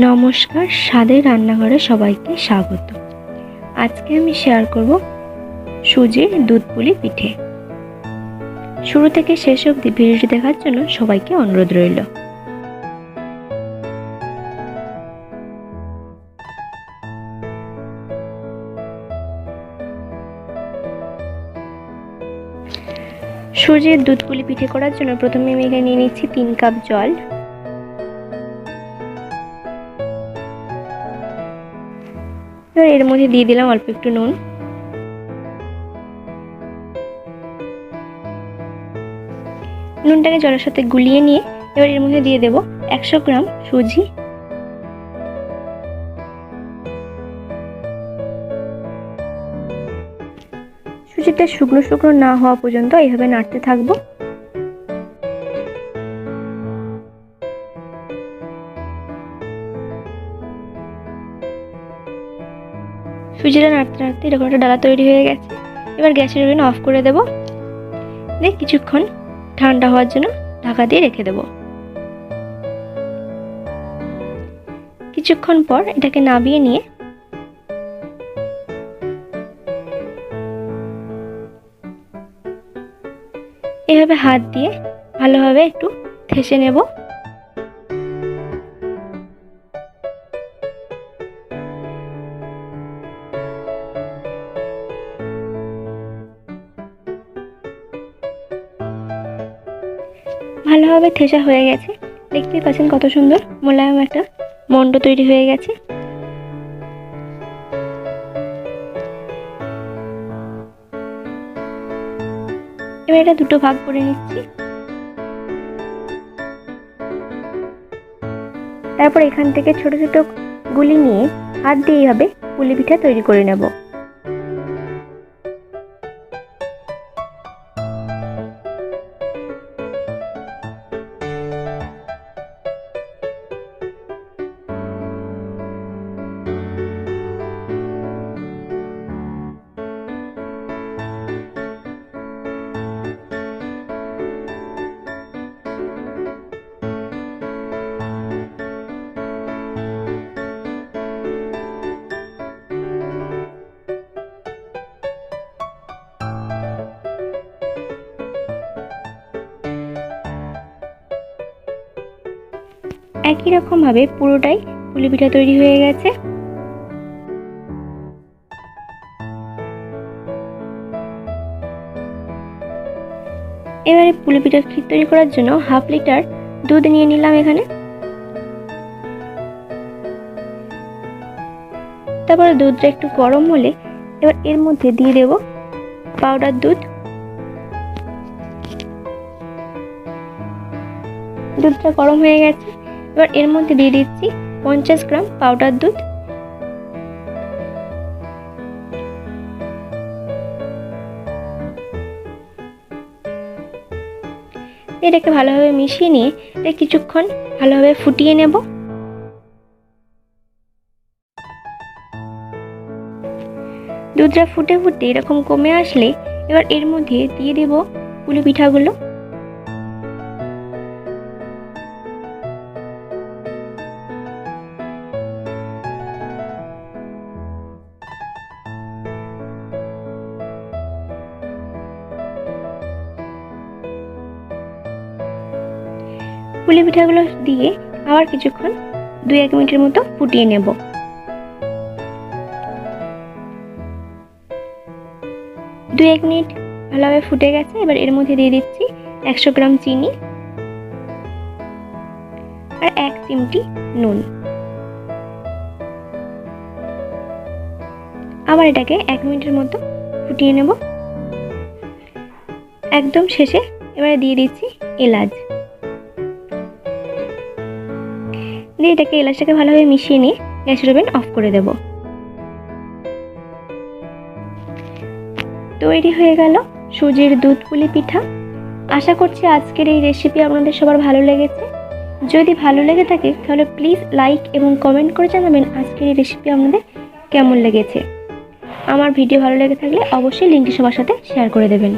নমস্কার, স্বাদের রান্নাঘরে সবাইকে স্বাগত। আজকে আমি শেয়ার করব সুজির দুধ পুলি পিঠে। শুরু থেকে শেষ অবধি ভিডিওটি দেখার জন্য সবাইকে অনুরোধ রইল। সুজির দুধ পুলি পিঠে করার জন্য প্রথমে আমি এখানে নিয়ে নিচ্ছি 3 কাপ জল। এবার এর মধ্যে দিয়ে দিলাম অল্প একটু নুন। নুনটাকে জলের সাথে গুলিয়ে নিয়ে এবার এর মধ্যে দিয়ে দেব 100 গ্রাম সুজি। সুজিটা শুকনো শুকনো না হওয়া পর্যন্ত এইভাবে নাড়তে থাকবো। সুজিটা নাড়তে নাড়তে এরকম একটা ডালা তৈরি হয়ে গেছে। এবার গ্যাসের ওভেন অফ করে দেব। দিয়ে কিছুক্ষণ ঠান্ডা হওয়ার জন্য ঢাকা দিয়ে রেখে দেব। কিছুক্ষণ পর এটাকে নামিয়ে নিয়ে এভাবে হাত দিয়ে ভালোভাবে একটু ঠেসে নেব। ভালোভাবে ঠেসা হয়ে গেছে। দেখতেই পাচ্ছেন কত সুন্দর মোলায়েম একটা মন্ড তৈরি হয়ে গেছে। এবার এটা দুটো ভাগ করে নিচ্ছি। তারপর এখান থেকে ছোট ছোট গুলি নিয়ে হাত দিয়ে এইভাবে পুলি পিঠা তৈরি করে নেব। একই রকম ভাবে পুরোটাই পুলি পিঠা তৈরি হয়ে গেছে। এবারে পুলি পিঠার ক্ষীর তৈরি করার জন্য 1/2 লিটার দুধ নিয়ে নিলাম এখানে। তারপরে দুধটা একটু গরম হলে এবার এর মধ্যে দিয়ে দেব পাউডার দুধ। দুধটা গরম হয়ে গেছে। এবার এর মধ্যে দিয়ে দিচ্ছি 50 গ্রাম পাউডার দুধ। এটাকে ভালোভাবে মিশিয়ে নিয়ে এটা কিছুক্ষণ ভালোভাবে ফুটিয়ে নেব। দুধটা ফুটে ফুটে এরকম কমে আসলে এবার এর মধ্যে দিয়ে দেব পুলি পিঠাগুলো। পুলি পিঠাগুলো দিয়ে আবার কিছুক্ষণ 2-1 মিনিটের মতো ফুটিয়ে নেব। 2-1 মিনিট ভালোভাবে ফুটে গেছে। এবার এর মধ্যে দিয়ে দিচ্ছি 100 গ্রাম চিনি আর 1 চিমটি নুন। আবার এটাকে 1 মিনিটের মতো ফুটিয়ে নেব। একদম শেষে এবারে দিয়ে দিচ্ছি এলাচ। দিয়ে এটাকে এলাচটাকে ভালোভাবে মিশিয়ে নিয়ে গ্যাসের ওভেন অফ করে দেব। তৈরি হয়ে গেল সুজির দুধ পুলি পিঠা। আশা করছি আজকের এই রেসিপি আপনাদের সবার ভালো লেগেছে। যদি ভালো লেগে থাকে তাহলে প্লিজ লাইক এবং কমেন্ট করে জানাবেন আজকের এই রেসিপি আপনাদের কেমন লেগেছে। আমার ভিডিও ভালো লেগে থাকলে অবশ্যই লিঙ্কটি সবার সাথে শেয়ার করে দেবেন।